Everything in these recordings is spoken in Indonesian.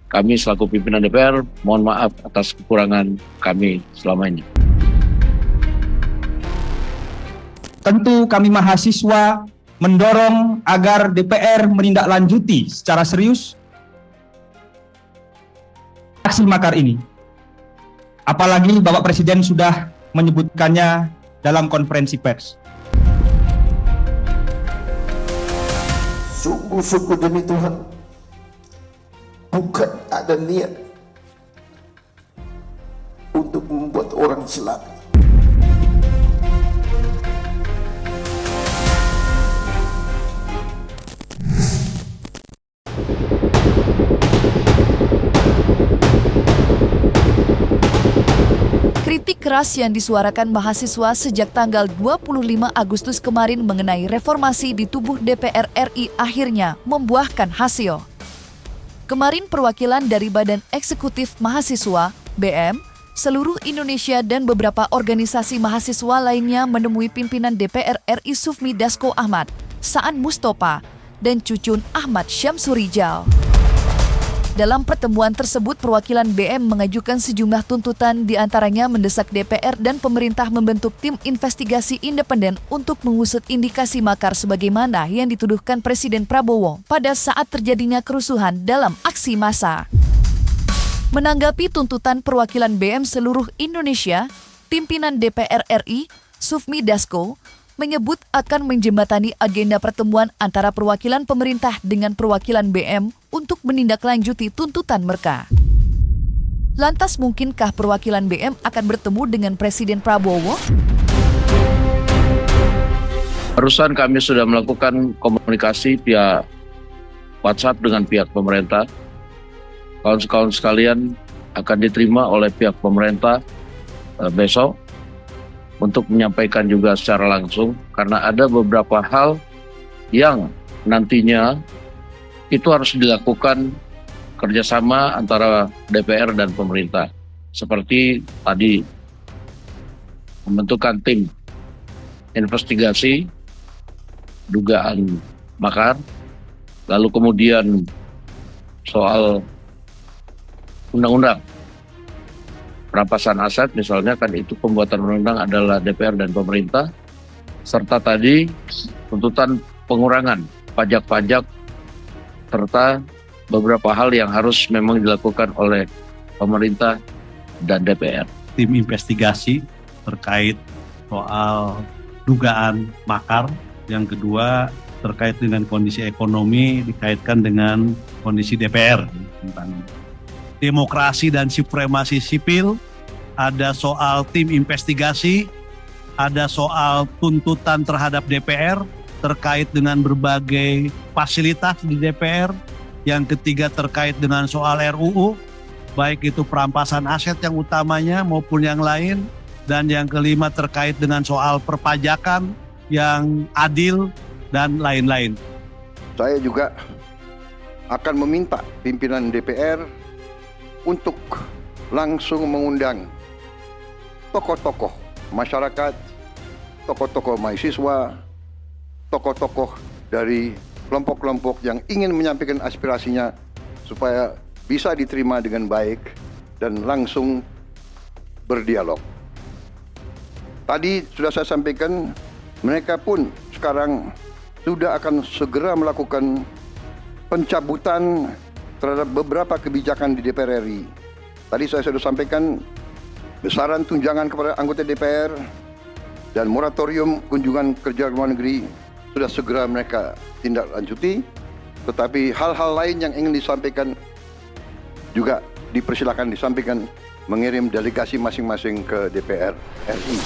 Kami selaku pimpinan DPR mohon maaf atas kekurangan kami selama ini. Tentu kami mahasiswa mendorong agar DPR menindaklanjuti secara serius aksi makar ini. Apalagi Bapak Presiden sudah menyebutkannya dalam konferensi pers. Sungguh-sungguh demi Tuhan, bukan ada niat untuk membuat orang celaka. Kritik keras yang disuarakan mahasiswa sejak tanggal 25 Agustus kemarin mengenai reformasi di tubuh DPR RI akhirnya membuahkan hasil. Kemarin perwakilan dari Badan Eksekutif Mahasiswa, BM, seluruh Indonesia dan beberapa organisasi mahasiswa lainnya menemui pimpinan DPR RI Sufmi Dasko Ahmad, Saan Mustopa, dan Cucun Ahmad Syamsurijal. Dalam pertemuan tersebut, perwakilan BM mengajukan sejumlah tuntutan, diantaranya mendesak DPR dan pemerintah membentuk tim investigasi independen untuk mengusut indikasi makar sebagaimana yang dituduhkan Presiden Prabowo pada saat terjadinya kerusuhan dalam aksi massa. Menanggapi tuntutan perwakilan BM seluruh Indonesia, pimpinan DPR RI, Sufmi Dasko, menyebut akan menjembatani agenda pertemuan antara perwakilan pemerintah dengan perwakilan BM untuk menindaklanjuti tuntutan mereka. Lantas mungkinkah perwakilan BM akan bertemu dengan Presiden Prabowo? Barusan kami sudah melakukan komunikasi via WhatsApp dengan pihak pemerintah. Kawan-kawan sekalian akan diterima oleh pihak pemerintah besok untuk menyampaikan juga secara langsung, karena ada beberapa hal yang nantinya itu harus dilakukan kerjasama antara DPR dan pemerintah. Seperti tadi, membentukan tim investigasi dugaan makar, lalu kemudian soal undang-undang perampasan aset, misalnya kan itu pembuatan undang-undang adalah DPR dan pemerintah, serta tadi tuntutan pengurangan pajak-pajak, serta beberapa hal yang harus memang dilakukan oleh pemerintah dan DPR. Tim investigasi terkait soal dugaan makar, yang kedua terkait dengan kondisi ekonomi dikaitkan dengan kondisi DPR tentang demokrasi dan supremasi sipil, ada soal tim investigasi, ada soal tuntutan terhadap DPR terkait dengan berbagai fasilitas di DPR, yang ketiga terkait dengan soal RUU, baik itu perampasan aset yang utamanya maupun yang lain, dan yang kelima terkait dengan soal perpajakan yang adil dan lain-lain. Saya juga akan meminta pimpinan DPR untuk langsung mengundang tokoh-tokoh masyarakat, tokoh-tokoh mahasiswa, tokoh-tokoh dari kelompok-kelompok yang ingin menyampaikan aspirasinya supaya bisa diterima dengan baik dan langsung berdialog. Tadi sudah saya sampaikan, mereka pun sekarang sudah akan segera melakukan pencabutan terhadap beberapa kebijakan di DPR RI. Tadi saya sudah sampaikan besaran tunjangan kepada anggota DPR dan moratorium kunjungan kerja luar negeri sudah segera mereka tindak lanjuti. Tetapi hal-hal lain yang ingin disampaikan juga dipersilakan disampaikan, mengirim delegasi masing-masing ke DPR RI.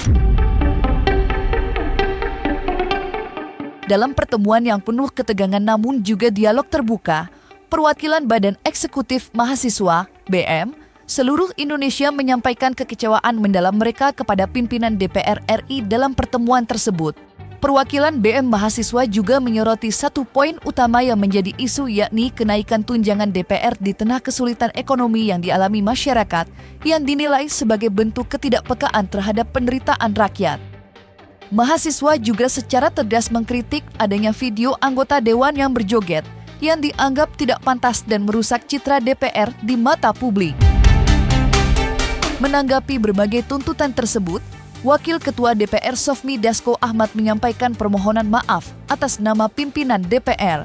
Dalam pertemuan yang penuh ketegangan namun juga dialog terbuka, perwakilan Badan Eksekutif Mahasiswa, BM, seluruh Indonesia menyampaikan kekecewaan mendalam mereka kepada pimpinan DPR RI dalam pertemuan tersebut. Perwakilan BM Mahasiswa juga menyoroti satu poin utama yang menjadi isu, yakni kenaikan tunjangan DPR di tengah kesulitan ekonomi yang dialami masyarakat yang dinilai sebagai bentuk ketidakpekaan terhadap penderitaan rakyat. Mahasiswa juga secara tegas mengkritik adanya video anggota dewan yang berjoget yang dianggap tidak pantas dan merusak citra DPR di mata publik. Menanggapi berbagai tuntutan tersebut, Wakil Ketua DPR Sofmi Dasko Ahmad menyampaikan permohonan maaf atas nama pimpinan DPR.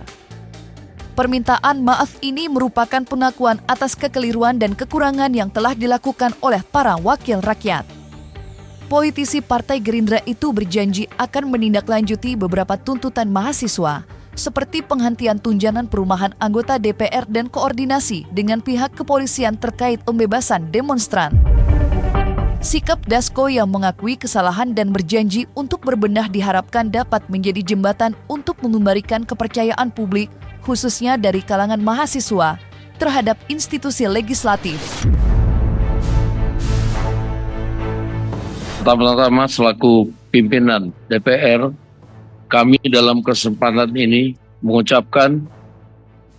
Permintaan maaf ini merupakan pengakuan atas kekeliruan dan kekurangan yang telah dilakukan oleh para wakil rakyat. Politisi Partai Gerindra itu berjanji akan menindaklanjuti beberapa tuntutan mahasiswa, seperti penghentian tunjangan perumahan anggota DPR dan koordinasi dengan pihak kepolisian terkait pembebasan demonstran. Sikap Dasko yang mengakui kesalahan dan berjanji untuk berbenah diharapkan dapat menjadi jembatan untuk mengembalikan kepercayaan publik, khususnya dari kalangan mahasiswa, terhadap institusi legislatif. Pertama-tama selaku pimpinan DPR, kami dalam kesempatan ini mengucapkan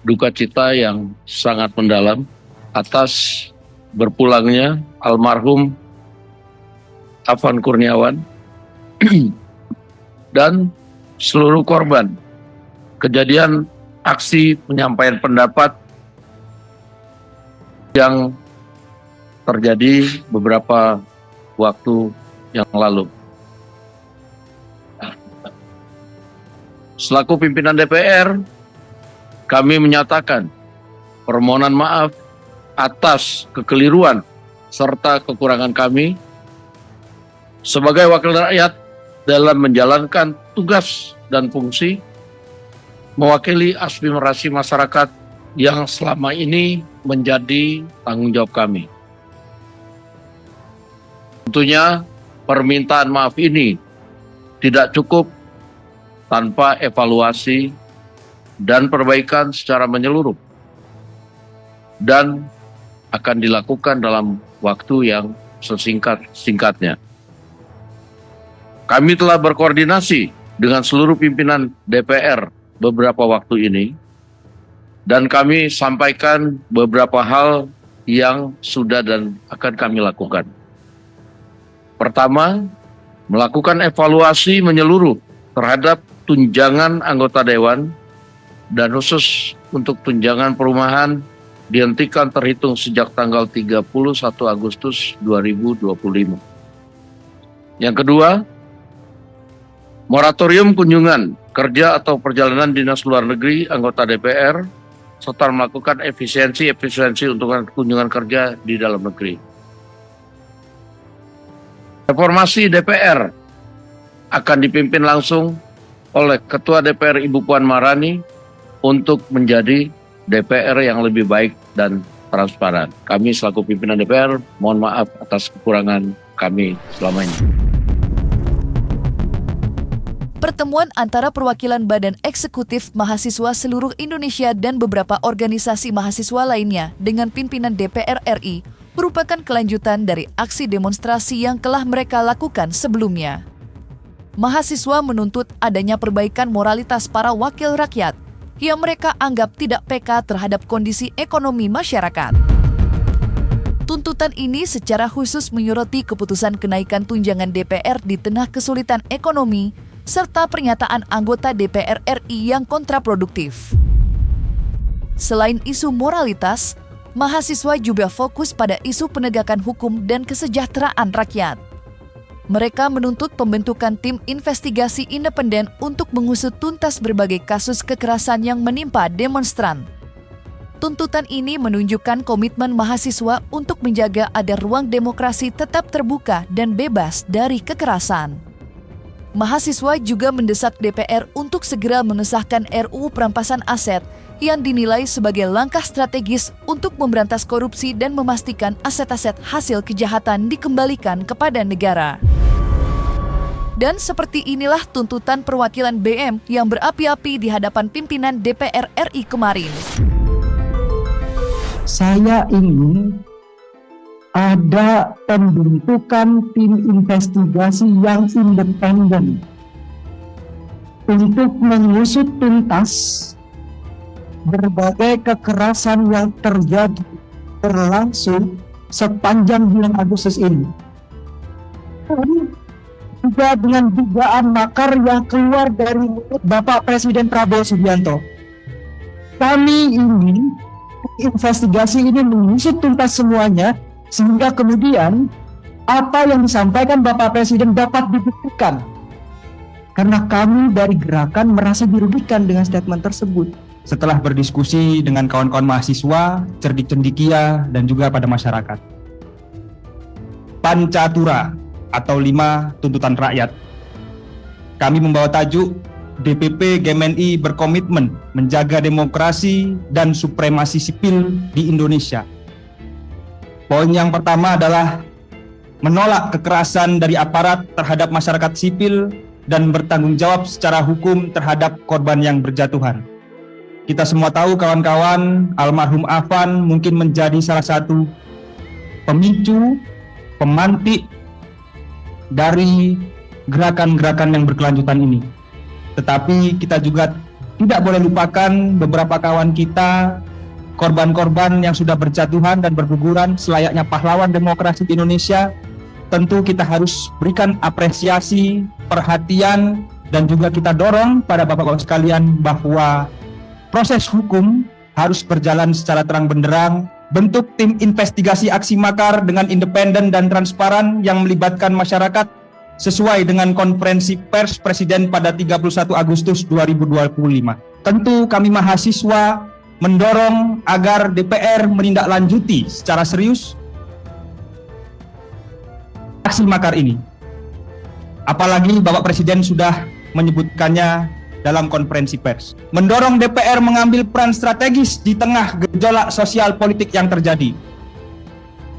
duka cita yang sangat mendalam atas berpulangnya almarhum Afan Kurniawan dan seluruh korban kejadian aksi penyampaian pendapat yang terjadi beberapa waktu yang lalu. Selaku pimpinan DPR, kami menyatakan permohonan maaf atas kekeliruan serta kekurangan kami sebagai wakil rakyat dalam menjalankan tugas dan fungsi mewakili aspirasi masyarakat yang selama ini menjadi tanggung jawab kami. Tentunya permintaan maaf ini tidak cukup tanpa evaluasi dan perbaikan secara menyeluruh dan akan dilakukan dalam waktu yang sesingkat-singkatnya. Kami telah berkoordinasi dengan seluruh pimpinan DPR beberapa waktu ini dan kami sampaikan beberapa hal yang sudah dan akan kami lakukan. Pertama, melakukan evaluasi menyeluruh terhadap tunjangan anggota dewan dan khusus untuk tunjangan perumahan dihentikan terhitung sejak tanggal 31 Agustus 2025. Yang kedua, moratorium kunjungan kerja atau perjalanan dinas luar negeri anggota DPR serta melakukan efisiensi untuk kunjungan kerja di dalam negeri. Reformasi DPR akan dipimpin langsung oleh Ketua DPR Ibu Puan Maharani untuk menjadi DPR yang lebih baik dan transparan. Kami selaku pimpinan DPR mohon maaf atas kekurangan kami selama ini. Pertemuan antara perwakilan Badan Eksekutif Mahasiswa seluruh Indonesia dan beberapa organisasi mahasiswa lainnya dengan pimpinan DPR RI merupakan kelanjutan dari aksi demonstrasi yang telah mereka lakukan sebelumnya. Mahasiswa menuntut adanya perbaikan moralitas para wakil rakyat yang mereka anggap tidak peka terhadap kondisi ekonomi masyarakat. Tuntutan ini secara khusus menyoroti keputusan kenaikan tunjangan DPR di tengah kesulitan ekonomi serta pernyataan anggota DPR RI yang kontraproduktif. Selain isu moralitas, mahasiswa juga fokus pada isu penegakan hukum dan kesejahteraan rakyat. Mereka menuntut pembentukan tim investigasi independen untuk mengusut tuntas berbagai kasus kekerasan yang menimpa demonstran. Tuntutan ini menunjukkan komitmen mahasiswa untuk menjaga agar ruang demokrasi tetap terbuka dan bebas dari kekerasan. Mahasiswa juga mendesak DPR untuk segera mengesahkan RUU Perampasan Aset yang dinilai sebagai langkah strategis untuk memberantas korupsi dan memastikan aset-aset hasil kejahatan dikembalikan kepada negara. Dan seperti inilah tuntutan perwakilan BM yang berapi-api di hadapan pimpinan DPR RI kemarin. Saya ingin ada pembentukan tim investigasi yang independen untuk mengusut tuntas berbagai kekerasan yang terjadi berlangsung sepanjang bulan Agustus ini. Juga dengan dugaan makar yang keluar dari mulut Bapak Presiden Prabowo Subianto. Kami ini investigasi ini mengusut tuntas semuanya sehingga kemudian apa yang disampaikan Bapak Presiden dapat dibuktikan. Karena kami dari gerakan merasa dirugikan dengan statement tersebut. Setelah berdiskusi dengan kawan-kawan mahasiswa, cerdik cendikia, dan juga pada masyarakat. Pancatura atau 5 tuntutan rakyat. Kami membawa tajuk DPP GMNI berkomitmen menjaga demokrasi dan supremasi sipil di Indonesia. Poin yang pertama adalah menolak kekerasan dari aparat terhadap masyarakat sipil dan bertanggung jawab secara hukum terhadap korban yang berjatuhan. Kita semua tahu kawan-kawan, almarhum Afan mungkin menjadi salah satu pemicu, pemantik dari gerakan-gerakan yang berkelanjutan ini. Tetapi kita juga tidak boleh lupakan beberapa kawan kita, korban-korban yang sudah berjatuhan dan berguguran selayaknya pahlawan demokrasi di Indonesia. Tentu kita harus berikan apresiasi, perhatian, dan juga kita dorong pada Bapak-Bapak sekalian bahwa proses hukum harus berjalan secara terang benderang. Bentuk tim investigasi aksi makar dengan independen dan transparan yang melibatkan masyarakat sesuai dengan konferensi pers Presiden pada 31 Agustus 2025. Tentu kami mahasiswa mendorong agar DPR menindaklanjuti secara serius aksi makar ini. Apalagi Bapak Presiden sudah menyebutkannya dalam konferensi pers. Mendorong DPR mengambil peran strategis di tengah gejolak sosial politik yang terjadi.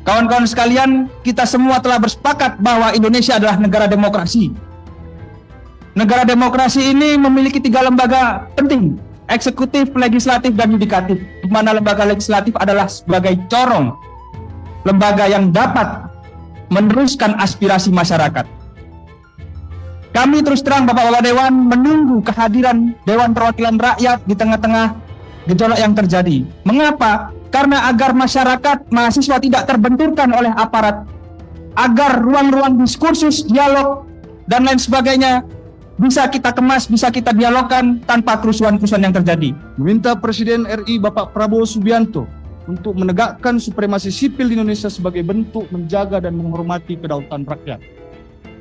Kawan-kawan sekalian, kita semua telah bersepakat bahwa Indonesia adalah negara demokrasi. Negara demokrasi ini memiliki 3 lembaga penting, eksekutif, legislatif, dan yudikatif, di mana lembaga legislatif adalah sebagai corong, lembaga yang dapat meneruskan aspirasi masyarakat. Kami terus terang Bapak-Bapak Dewan menunggu kehadiran Dewan Perwakilan Rakyat di tengah-tengah gejolak yang terjadi. Mengapa? Karena agar masyarakat, mahasiswa tidak terbenturkan oleh aparat, agar ruang-ruang diskursus, dialog, dan lain sebagainya bisa kita kemas, bisa kita dialogkan tanpa kerusuhan-kerusuhan yang terjadi. Meminta Presiden RI Bapak Prabowo Subianto untuk menegakkan supremasi sipil di Indonesia sebagai bentuk menjaga dan menghormati kedaulatan rakyat.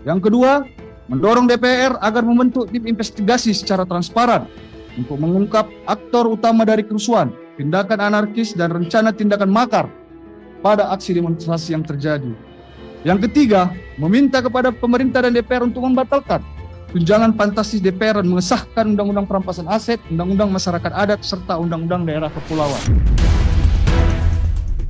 Yang kedua, mendorong DPR agar membentuk tim investigasi secara transparan untuk mengungkap aktor utama dari kerusuhan, tindakan anarkis, dan rencana tindakan makar pada aksi demonstrasi yang terjadi. Yang ketiga, meminta kepada pemerintah dan DPR untuk membatalkan tunjangan fantastis DPR dan mengesahkan Undang-Undang Perampasan Aset, Undang-Undang Masyarakat Adat, serta Undang-Undang Daerah Kepulauan.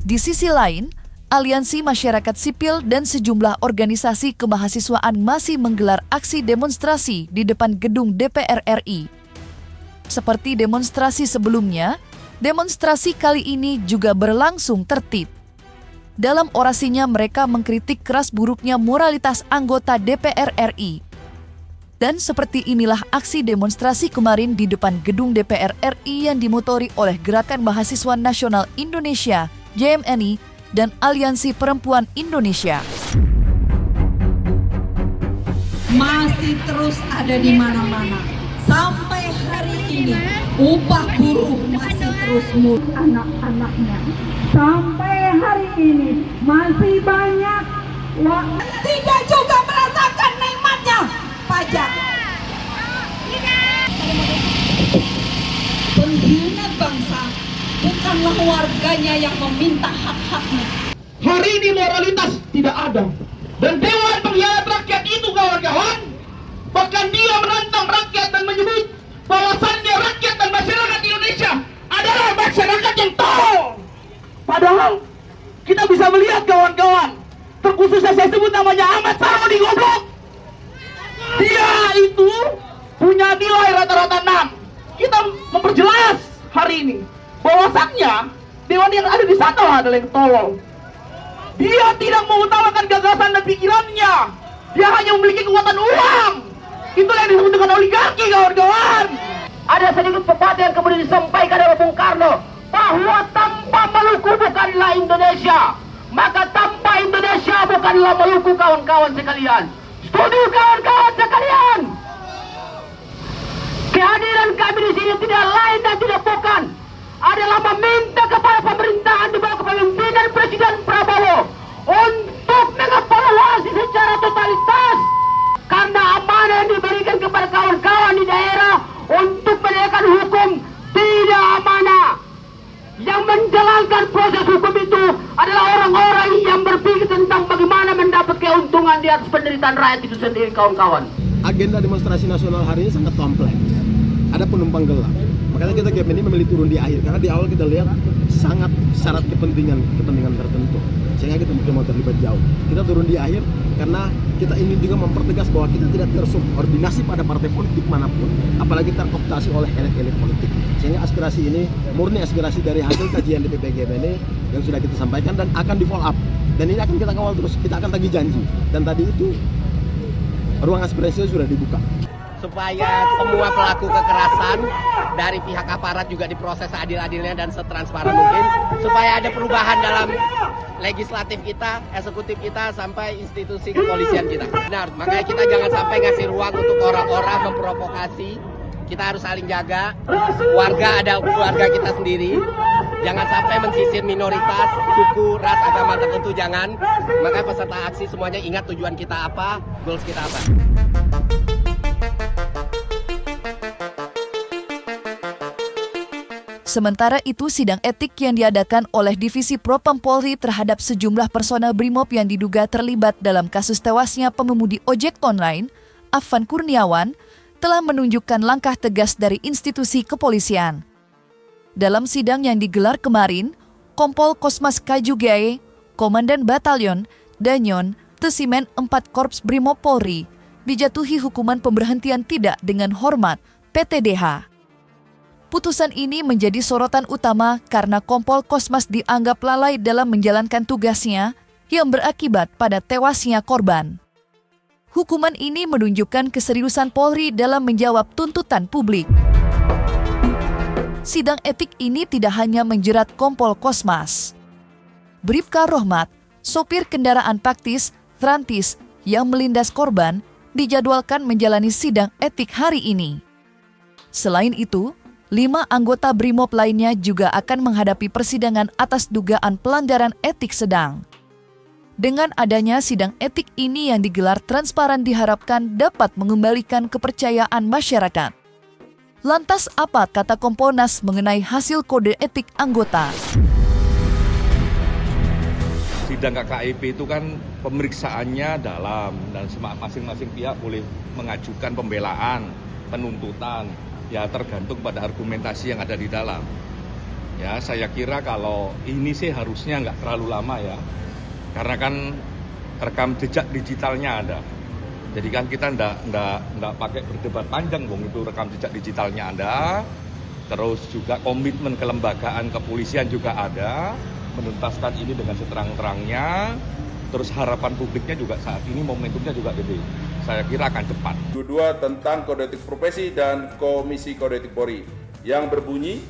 Di sisi lain, aliansi masyarakat sipil dan sejumlah organisasi kemahasiswaan masih menggelar aksi demonstrasi di depan gedung DPR RI. Seperti demonstrasi sebelumnya, demonstrasi kali ini juga berlangsung tertib. Dalam orasinya mereka mengkritik keras buruknya moralitas anggota DPR RI. Dan seperti inilah aksi demonstrasi kemarin di depan gedung DPR RI yang dimotori oleh Gerakan Mahasiswa Nasional Indonesia, GMNI, dan Aliansi Perempuan Indonesia. Masih terus ada di mana-mana. Sampai hari ini, upah buruh masih terus murah anak-anaknya. Sampai hari ini, masih banyak tidak juga merasakan nikmatnya pajak. Penghina bangsa bukanlah warganya yang meminta hak-haknya. Hari ini moralitas tidak ada. Dan Dewan Pengkhianat Rakyat itu kawan-kawan, bahkan dia menantang rakyat dan menyebut bahwasannya rakyat dan masyarakat Indonesia adalah masyarakat yang tolol. Padahal kita bisa melihat kawan-kawan, terkhususnya saya sebut namanya Ahmad Saroni goblok. Dia itu punya nilai rata-rata 6. Kita memperjelas hari ini bahwasannya dewan yang ada di sana adalah yang tolol. Dia tidak mengutamakan gagasan dan pikirannya. Dia hanya memiliki kekuatan uang. Itulah yang disebut dengan oligarki, kawan-kawan. Ada sedikit pepatah yang kemudian disampaikan oleh Bung Karno, bahwa tanpa Maluku bukanlah Indonesia, maka tanpa Indonesia bukanlah Maluku, kawan-kawan sekalian. Setuju, kawan-kawan sekalian? Kehadiran kami di sini tidak lain dan tidak bukan adalah meminta kepada pemerintahan di bawah kepemimpinan Presiden Prabowo untuk mengevaluasi secara totalitas karena amanah yang diberikan kepada kawan-kawan di daerah untuk menegakkan hukum tidak amanah. Yang menjalankan proses hukum itu adalah orang-orang yang berpikir tentang bagaimana mendapat keuntungan di atas penderitaan rakyat itu sendiri, kawan-kawan. Agenda demonstrasi nasional hari ini sangat kompleks. Ada penumpang gelap. Makanya kita GMNI memilih turun di akhir karena di awal kita lihat sangat syarat kepentingan tertentu. Sehingga kita mungkin mau terlibat jauh. Kita turun di akhir karena kita ingin juga mempertegas bahwa kita tidak tersubordinasi pada partai politik manapun, apalagi terkooptasi oleh elit-elit politik. Sehingga aspirasi ini murni aspirasi dari hasil kajian DPP GMNI yang sudah kita sampaikan dan akan di follow up. Dan ini akan kita kawal terus, kita akan tagih janji. Dan tadi itu ruang aspirasi sudah dibuka. Supaya semua pelaku kekerasan dari pihak aparat juga diproses seadil-adilnya dan setransparan mungkin, supaya ada perubahan dalam legislatif kita, eksekutif kita, sampai institusi kepolisian kita. Benar, makanya kita jangan sampai ngasih ruang untuk orang-orang memprovokasi. Kita harus saling jaga, warga ada keluarga kita sendiri, jangan sampai mensisir minoritas, suku, ras, agama tertentu, jangan. Maka peserta aksi semuanya ingat tujuan kita apa, goals kita apa. Sementara itu, sidang etik yang diadakan oleh Divisi Propam Polri terhadap sejumlah personel BRIMOB yang diduga terlibat dalam kasus tewasnya pengemudi ojek online, Afan Kurniawan, telah menunjukkan langkah tegas dari institusi kepolisian. Dalam sidang yang digelar kemarin, Kompol Kosmas Kajugae, Komandan Batalion, Danyon, Tesimen 4 Korps BRIMOB Polri, dijatuhi hukuman pemberhentian tidak dengan hormat (PTDH). Putusan ini menjadi sorotan utama karena Kompol Kosmas dianggap lalai dalam menjalankan tugasnya yang berakibat pada tewasnya korban. Hukuman ini menunjukkan keseriusan Polri dalam menjawab tuntutan publik. Sidang etik ini tidak hanya menjerat Kompol Kosmas. Bribka Rohmat, sopir kendaraan Paktis, Trantis yang melindas korban, dijadwalkan menjalani sidang etik hari ini. Selain itu, 5 anggota BRIMOB lainnya juga akan menghadapi persidangan atas dugaan pelanggaran etik sedang. Dengan adanya sidang etik ini yang digelar transparan diharapkan dapat mengembalikan kepercayaan masyarakat. Lantas apa kata Kompolnas mengenai hasil kode etik anggota? Sidang KKIP itu kan pemeriksaannya dalam dan masing-masing pihak boleh mengajukan pembelaan, penuntutan. Ya tergantung pada argumentasi yang ada di dalam. Ya saya kira kalau ini sih harusnya nggak terlalu lama ya, karena kan rekam jejak digitalnya ada. Jadi kan kita nggak pakai berdebat panjang, Bung, itu rekam jejak digitalnya ada. Terus juga komitmen kelembagaan kepolisian juga ada, menuntaskan ini dengan seterang-terangnya. Terus harapan publiknya juga saat ini momentumnya juga gede. Saya kira akan cepat. Kedua tentang Kode Etik Profesi dan Komisi Kode Etik Polri yang berbunyi,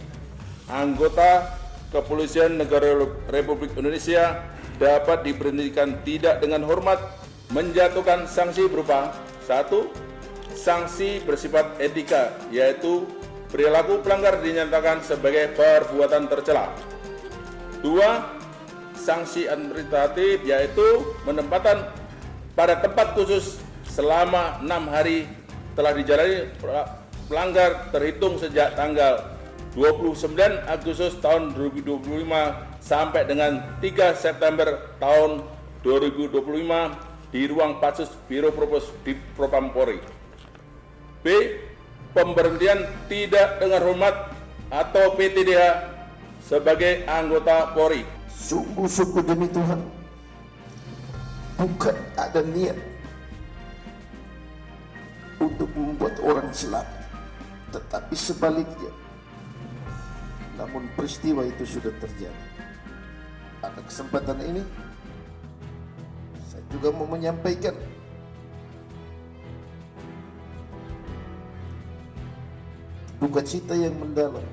anggota Kepolisian Negara Republik Indonesia dapat diberhentikan tidak dengan hormat, menjatuhkan sanksi berupa 1. Sanksi bersifat etika, yaitu perilaku pelanggar dinyatakan sebagai perbuatan tercela. 2. Sanksi administratif, yaitu penempatan pada tempat khusus selama 6 hari telah dijalani pelanggar terhitung sejak tanggal 29 Agustus tahun 2025 sampai dengan 3 September tahun 2025 di ruang Patsus Biro Propos di Propam Polri. B. Pemberhentian tidak dengan hormat atau PTDH sebagai anggota Polri. Sungguh-sungguh demi Tuhan, bukan ada niat untuk membuat orang selamat, tetapi sebaliknya. Namun peristiwa itu sudah terjadi. Pada kesempatan ini, saya juga mau menyampaikan duka cita yang mendalam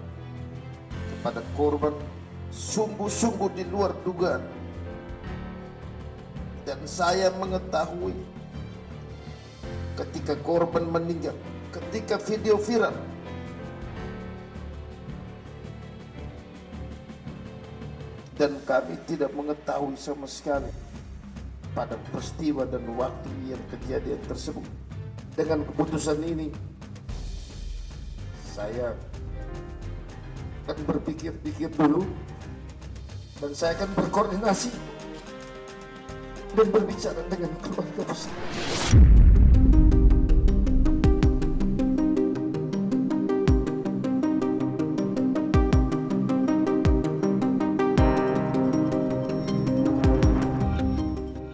kepada korban, sungguh-sungguh di luar dugaan. Dan saya mengetahui ketika korban meninggal, ketika video viral, dan kami tidak mengetahui sama sekali pada peristiwa dan waktu yang kejadian tersebut. Dengan keputusan ini, saya akan berpikir-pikir dulu dan saya akan berkoordinasi dan berbicara dengan keluarga besar.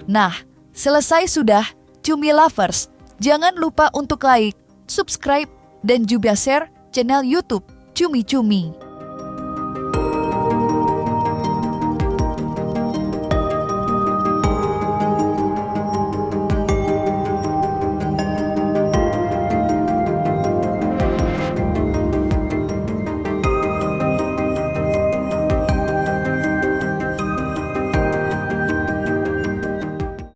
Nah, selesai sudah, Cumi Lovers. Jangan lupa untuk like, subscribe, dan juga share channel YouTube Cumi Cumi.